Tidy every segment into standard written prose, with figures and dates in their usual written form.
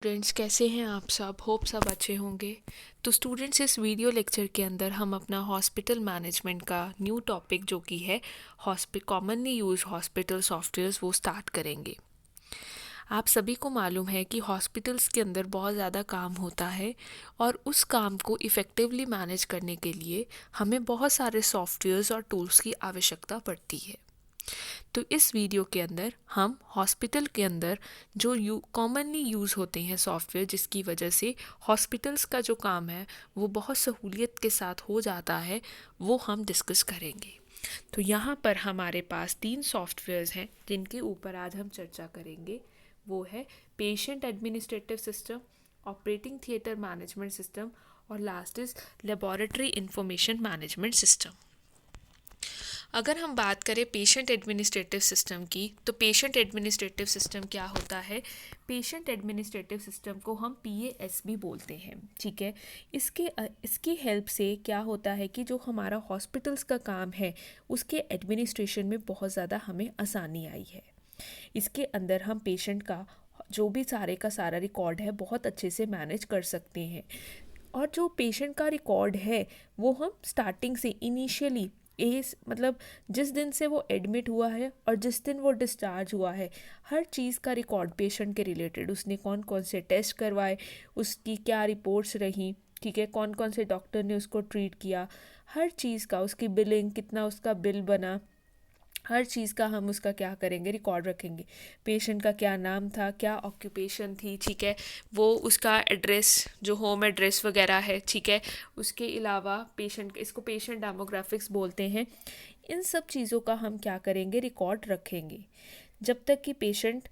Students कैसे हैं आप सब। होप सब अच्छे होंगे। तो स्टूडेंट्स, इस वीडियो लेक्चर के अंदर हम अपना हॉस्पिटल मैनेजमेंट का न्यू टॉपिक जो कि है कॉमनली यूज हॉस्पिटल सॉफ्टवेयर्स वो स्टार्ट करेंगे। आप सभी को मालूम है कि हॉस्पिटल्स के अंदर बहुत ज़्यादा काम होता है और उस काम को इफ़ेक्टिवली मैनेज करने के लिए हमें बहुत सारे सॉफ्टवेयर्स और टूल्स की आवश्यकता पड़ती है। तो इस वीडियो के अंदर हम हॉस्पिटल के अंदर जो कॉमनली यूज़ होते हैं सॉफ्टवेयर, जिसकी वजह से हॉस्पिटल्स का जो काम है वो बहुत सहूलियत के साथ हो जाता है, वो हम डिस्कस करेंगे। तो यहाँ पर हमारे पास 3 सॉफ्टवेयर्स हैं जिनके ऊपर आज हम चर्चा करेंगे। वो है patient administrative system, operating theatre management system और last is laboratory information management system. अगर हम बात करें पेशेंट एडमिनिस्ट्रेटिव सिस्टम की, तो पेशेंट एडमिनिस्ट्रेटिव सिस्टम क्या होता है? पेशेंट एडमिनिस्ट्रेटिव सिस्टम को हम PAS भी बोलते हैं, ठीक है। इसकी हेल्प से क्या होता है कि जो हमारा हॉस्पिटल्स का काम है उसके एडमिनिस्ट्रेशन में बहुत ज़्यादा हमें आसानी आई है। इसके अंदर हम पेशेंट का जो भी सारे का सारा रिकॉर्ड है बहुत अच्छे से मैनेज कर सकते हैं। और जो पेशेंट का रिकॉर्ड है वो हम स्टार्टिंग से इनिशियली मतलब जिस दिन से वो एडमिट हुआ है और जिस दिन वो डिस्चार्ज हुआ है, हर चीज़ का रिकॉर्ड पेशेंट के रिलेटेड, उसने कौन कौन से टेस्ट करवाए, उसकी क्या रिपोर्ट्स रहीं, ठीक है, कौन कौन से डॉक्टर ने उसको ट्रीट किया, हर चीज़ का, उसकी बिलिंग, कितना उसका बिल बना, हर चीज़ का हम उसका क्या करेंगे, रिकॉर्ड रखेंगे। पेशेंट का क्या नाम था, क्या ऑक्यूपेशन थी, ठीक है, वो उसका एड्रेस, जो होम एड्रेस वगैरह है, ठीक है, उसके अलावा पेशेंट, इसको पेशेंट डेमोग्राफिक्स बोलते हैं। इन सब चीज़ों का हम क्या करेंगे, रिकॉर्ड रखेंगे जब तक कि पेशेंट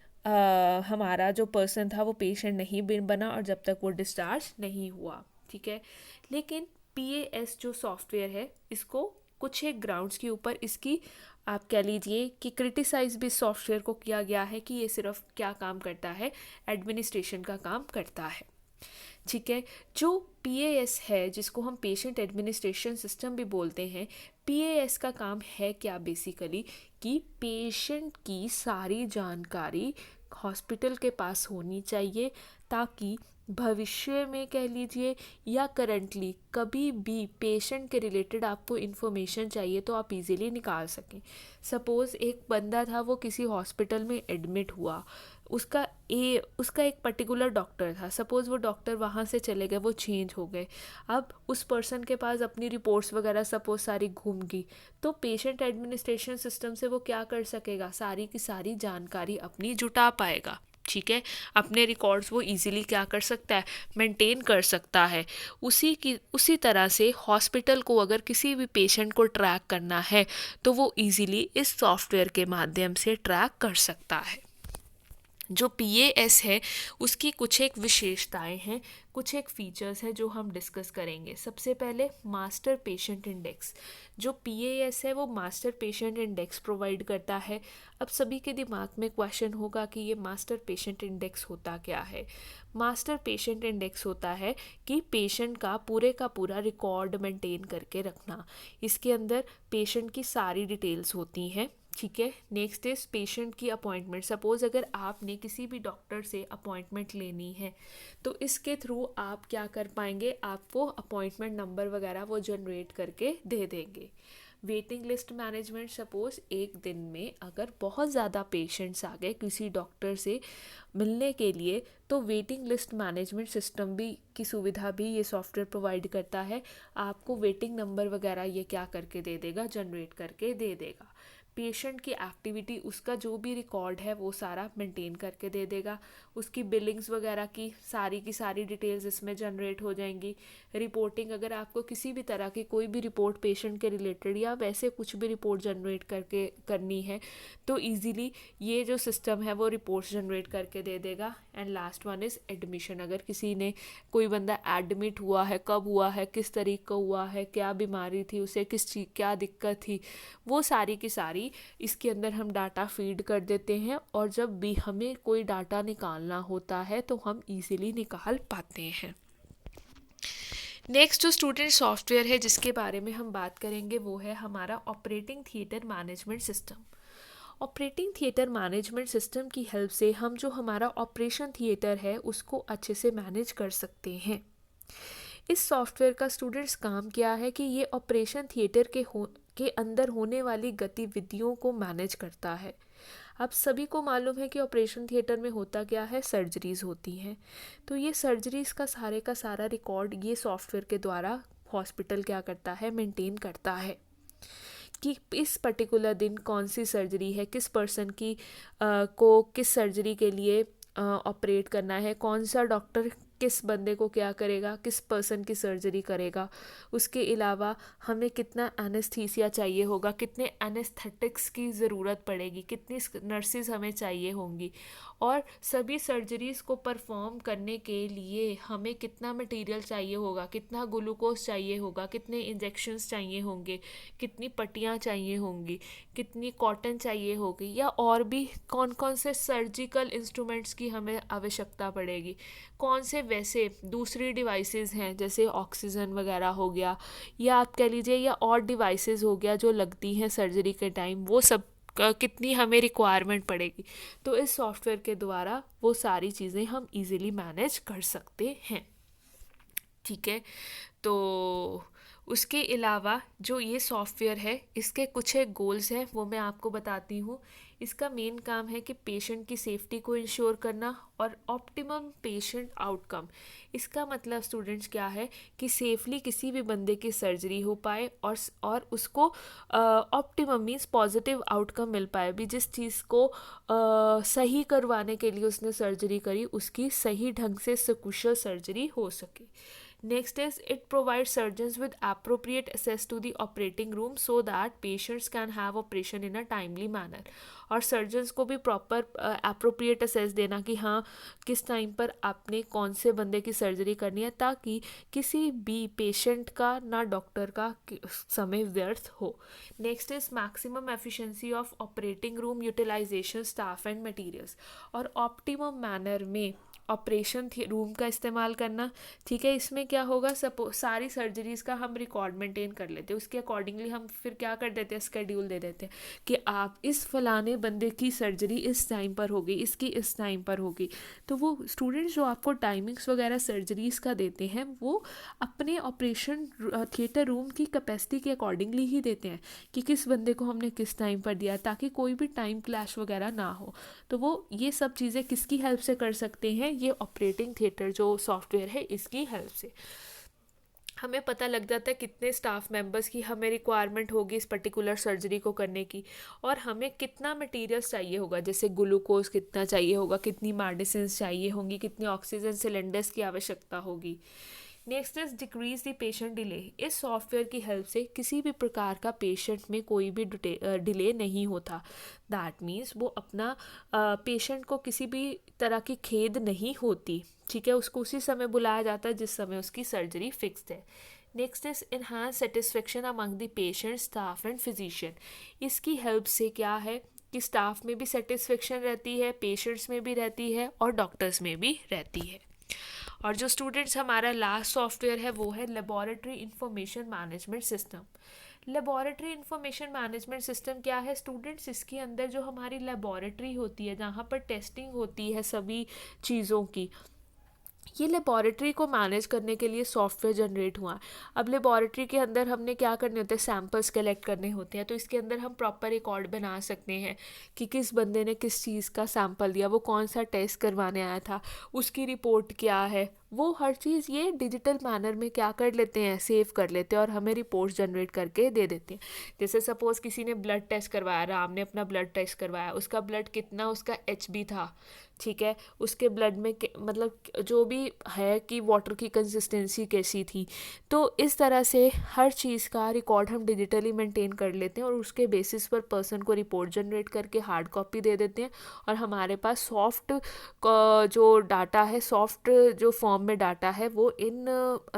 हमारा जो पर्सन था वो पेशेंट नहीं बना और जब तक वो डिस्चार्ज नहीं हुआ, ठीक है। लेकिन PAS जो सॉफ्टवेयर है, इसको कुछ एक ग्राउंड्स के ऊपर इसकी आप कह लीजिए कि क्रिटिसाइज भी सॉफ्टवेयर को किया गया है कि ये सिर्फ क्या काम करता है, एडमिनिस्ट्रेशन का काम करता है, ठीक है। जो PAS है, जिसको हम पेशेंट एडमिनिस्ट्रेशन सिस्टम भी बोलते हैं, PAS का काम है क्या बेसिकली, कि पेशेंट की सारी जानकारी हॉस्पिटल के पास होनी चाहिए ताकि भविष्य में कह लीजिए या करंटली कभी भी पेशेंट के रिलेटेड आपको इन्फॉर्मेशन चाहिए तो आप इजीली निकाल सकें। सपोज़ एक बंदा था, वो किसी हॉस्पिटल में एडमिट हुआ, उसका एक पर्टिकुलर डॉक्टर था, सपोज़ वो डॉक्टर वहाँ से चले गए, वो चेंज हो गए, अब उस पर्सन के पास अपनी रिपोर्ट्स वगैरह सपोज सारी घूम गई, तो पेशेंट एडमिनिस्ट्रेशन सिस्टम से वो क्या कर सकेगा, सारी की सारी जानकारी अपनी जुटा पाएगा, ठीक है। अपने रिकॉर्ड्स वो इजीली क्या कर सकता है, मेंटेन कर सकता है। उसी तरह से हॉस्पिटल को अगर किसी भी पेशेंट को ट्रैक करना है तो वो इजीली इस सॉफ्टवेयर के माध्यम से ट्रैक कर सकता है। जो PAS है उसकी कुछ एक विशेषताएं हैं, कुछ एक फीचर्स हैं जो हम डिस्कस करेंगे। सबसे पहले मास्टर पेशेंट इंडेक्स। जो PAS है वो मास्टर पेशेंट इंडेक्स प्रोवाइड करता है। अब सभी के दिमाग में क्वेश्चन होगा कि ये मास्टर पेशेंट इंडेक्स होता क्या है। मास्टर पेशेंट इंडेक्स होता है कि पेशेंट का पूरा रिकॉर्ड मेंटेन करके रखना। इसके अंदर पेशेंट की सारी डिटेल्स होती हैं, ठीक है। नेक्स्ट इज पेशेंट की अपॉइंटमेंट। सपोज अगर आपने किसी भी डॉक्टर से अपॉइंटमेंट लेनी है तो इसके थ्रू आप क्या कर पाएंगे, आपको अपॉइंटमेंट नंबर वगैरह वो जनरेट करके दे देंगे। Waiting list management. सपोज एक दिन में अगर बहुत ज़्यादा पेशेंट्स आ गए किसी डॉक्टर से मिलने के लिए, तो वेटिंग लिस्ट मैनेजमेंट सिस्टम भी की सुविधा भी ये सॉफ्टवेयर प्रोवाइड करता है। आपको वेटिंग नंबर वगैरह ये क्या करके दे देगा, जनरेट करके दे देगा। पेशेंट की एक्टिविटी, उसका जो भी रिकॉर्ड है वो सारा मेंटेन करके दे देगा। उसकी बिलिंग्स वगैरह की सारी डिटेल्स इसमें जनरेट हो जाएंगी। रिपोर्टिंग, अगर आपको किसी भी तरह की कोई भी रिपोर्ट पेशेंट के रिलेटेड या वैसे कुछ भी रिपोर्ट जनरेट करके करनी है तो इजीली ये जो सिस्टम है वो रिपोर्ट्स जनरेट करके दे देगा। And last one is admission. अगर किसी ने, कोई बंदा एडमिट हुआ है, कब हुआ है, किस तरीके का हुआ है, क्या बीमारी थी उसे, किस चीज़ क्या दिक्कत थी, वो सारी की सारी इसके अंदर हम डाटा फीड कर देते हैं और जब भी हमें कोई डाटा निकालना होता है तो हम इजीली निकाल पाते हैं। नेक्स्ट जो स्टूडेंट सॉफ्टवेयर है जिसके बारे में हम बात करेंगे वो है हमारा operating theatre management system. Operating theatre management system की हेल्प से हम जो हमारा ऑपरेशन थिएटर है उसको अच्छे से मैनेज कर सकते हैं। इस सॉफ्टवेयर का स्टूडेंट्स काम क्या है कि ये ऑपरेशन थिएटर के अंदर होने वाली गतिविधियों को मैनेज करता है। आप सभी को मालूम है कि ऑपरेशन थिएटर में होता क्या है, सर्जरीज होती हैं। तो ये सर्जरीज का सारा रिकॉर्ड ये सॉफ्टवेयर के द्वारा हॉस्पिटल क्या करता है, मेंटेन करता है कि इस पर्टिकुलर दिन कौन सी सर्जरी है, किस पर्सन की को किस सर्जरी के लिए ऑपरेट करना है, कौन सा डॉक्टर किस बंदे को क्या करेगा, किस पर्सन की सर्जरी करेगा। उसके अलावा हमें कितना एनेस्थीसिया चाहिए होगा, कितने एनेस्थेटिक्स की ज़रूरत पड़ेगी, कितनी नर्सेज हमें चाहिए होंगी, और सभी सर्जरीज़ को परफॉर्म करने के लिए हमें कितना मटेरियल चाहिए होगा, कितना ग्लूकोज चाहिए होगा, कितने इंजेक्शंस चाहिए होंगे, कितनी पट्टियाँ चाहिए होंगी, कितनी कॉटन चाहिए होगी, या और भी कौन कौन से सर्जिकल इंस्ट्रूमेंट्स की हमें आवश्यकता पड़ेगी, कौन से वैसे दूसरी डिवाइसेस हैं जैसे ऑक्सीजन वगैरह हो गया, या आप कह लीजिए या और डिवाइसेस हो गया जो लगती हैं सर्जरी के टाइम, वो सब कितनी हमें रिक्वायरमेंट पड़ेगी। तो इस सॉफ्टवेयर के द्वारा वो सारी चीज़ें हम इजीली मैनेज कर सकते हैं। ठीक है, तो उसके अलावा जो ये सॉफ्टवेयर है इसके कुछ एक गोल्स हैं, वो मैं आपको बताती हूँ। इसका मेन काम है कि पेशेंट की सेफ्टी को इंश्योर करना और ऑप्टिमम पेशेंट आउटकम। इसका मतलब स्टूडेंट्स क्या है कि सेफली किसी भी बंदे की सर्जरी हो पाए और उसको ऑप्टिमम मीन्स पॉजिटिव आउटकम मिल पाए भी, जिस चीज़ को सही करवाने के लिए उसने सर्जरी करी उसकी सही ढंग से सकुशल सर्जरी हो सके। Next is it provides surgeons with appropriate access to the operating room so that patients can have operation in a timely manner। और सर्जन्स को भी प्रॉपर appropriate access देना कि हाँ किस टाइम पर आपने कौन से बंदे की सर्जरी करनी है, ताकि किसी भी पेशेंट का ना डॉक्टर का समय व्यर्थ हो। Next is maximum efficiency of operating room utilisation staff and materials, और ऑप्टिमम मैनर में ऑपरेशन रूम का इस्तेमाल करना। ठीक है, इसमें क्या होगा, सारी सर्जरीज़ का हम रिकॉर्ड मेंटेन कर लेते हैं, उसके अकॉर्डिंगली हम फिर क्या कर देते हैं, स्केड्यूल दे देते हैं कि आप इस फलाने बंदे की सर्जरी इस टाइम पर होगी, इसकी इस टाइम पर होगी। तो वो स्टूडेंट्स जो आपको टाइमिंग्स वगैरह सर्जरीज़ का देते हैं वो अपने ऑपरेशन थिएटर रूम की कैपेसिटी के अकॉर्डिंगली ही देते हैं कि किस बंदे को हमने किस टाइम पर दिया, ताकि कोई भी टाइम क्लैश वगैरह ना हो। तो वो ये सब चीज़ें किसकी हेल्प से कर सकते हैं, ये ऑपरेटिंग थिएटर जो सॉफ्टवेयर है इसकी हेल्प से। हमें पता लग जाता है कितने स्टाफ मेंबर्स की हमें रिक्वायरमेंट होगी इस पर्टिकुलर सर्जरी को करने की, और हमें कितना मटेरियल्स चाहिए होगा, जैसे ग्लूकोज कितना चाहिए होगा, कितनी मेडिसिन चाहिए होंगी, कितनी ऑक्सीजन सिलेंडर्स की आवश्यकता होगी। Next is decrease the patient delay. इस सॉफ्टवेयर की हेल्प से किसी भी प्रकार का पेशेंट में कोई भी डिले नहीं होता। दैट मीन्स वो अपना पेशेंट को किसी भी तरह की खेद नहीं होती। ठीक है, उसको उसी समय बुलाया जाता है जिस समय उसकी सर्जरी फिक्स्ड है। Next is enhance satisfaction among the patient, staff and physician. इसकी हेल्प से क्या है कि स्टाफ में भी सेटिस्फेक्शन रहती है, पेशेंट्स में भी रहती है और डॉक्टर्स में भी रहती है। और जो स्टूडेंट्स हमारा लास्ट सॉफ्टवेयर है वो है laboratory information management system. Laboratory information management system क्या है स्टूडेंट्स, इसके अंदर जो हमारी लेबोरेटरी होती है जहाँ पर टेस्टिंग होती है सभी चीज़ों की, ये लेबॉरेटरी को मैनेज करने के लिए सॉफ्टवेयर जनरेट हुआ। अब लेबॉरेटरी के अंदर हमने क्या करने होते हैं, सैम्पल्स कलेक्ट करने होते हैं। तो इसके अंदर हम प्रॉपर रिकॉर्ड बना सकते हैं कि किस बंदे ने किस चीज़ का सैंपल दिया, वो कौन सा टेस्ट करवाने आया था, उसकी रिपोर्ट क्या है, वो हर चीज़ ये डिजिटल मैनर में क्या कर लेते हैं, सेव कर लेते हैं और हमें रिपोर्ट जनरेट करके दे देते हैं। जैसे सपोज़ किसी ने ब्लड टेस्ट करवाया, राम ने अपना ब्लड टेस्ट करवाया, उसका ब्लड कितना उसका HB था, ठीक है, उसके ब्लड में मतलब जो भी है कि वाटर की कंसिस्टेंसी कैसी थी। तो इस तरह से हर चीज़ का रिकॉर्ड हम डिजिटली मेंटेन कर लेते हैं और उसके बेसिस पर पर्सन को रिपोर्ट जनरेट करके हार्ड कॉपी दे देते हैं और हमारे पास सॉफ्ट जो डाटा है, सॉफ्ट जो फॉर्म में डाटा है वो इन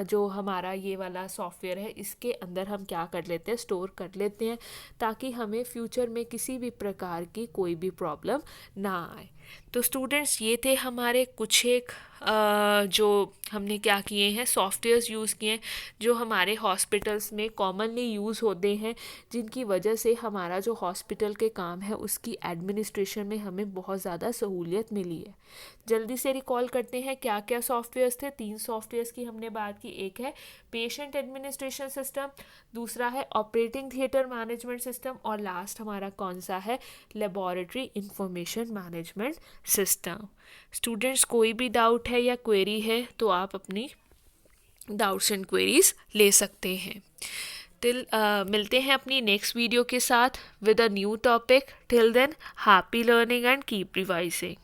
जो हमारा ये वाला सॉफ्टवेयर है इसके अंदर हम क्या कर लेते हैं, स्टोर कर लेते हैं, ताकि हमें फ्यूचर में किसी भी प्रकार की कोई भी प्रॉब्लम ना आए। तो स्टूडेंट्स ये थे हमारे कुछ एक जो हमने क्या किए हैं, सॉफ्टवेयर्स यूज़ किए हैं जो हमारे हॉस्पिटल्स में कॉमनली यूज़ होते हैं, जिनकी वजह से हमारा जो हॉस्पिटल के काम है उसकी एडमिनिस्ट्रेशन में हमें बहुत ज़्यादा सहूलियत मिली है। जल्दी से रिकॉल करते हैं क्या क्या सॉफ्टवेयर्स थे। 3 सॉफ्टवेयर्स की हमने बात की। एक है पेशेंट एडमिनिस्ट्रेशन सिस्टम, दूसरा है ऑपरेटिंग थिएटर मैनेजमेंट सिस्टम, और लास्ट हमारा कौन सा है, laboratory information management system. Students कोई भी डाउट है या क्वेरी है तो आप अपनी डाउट्स एंड क्वेरीज ले सकते हैं। मिलते हैं अपनी नेक्स्ट वीडियो के साथ with a new topic. Till than happy learning and keep revising.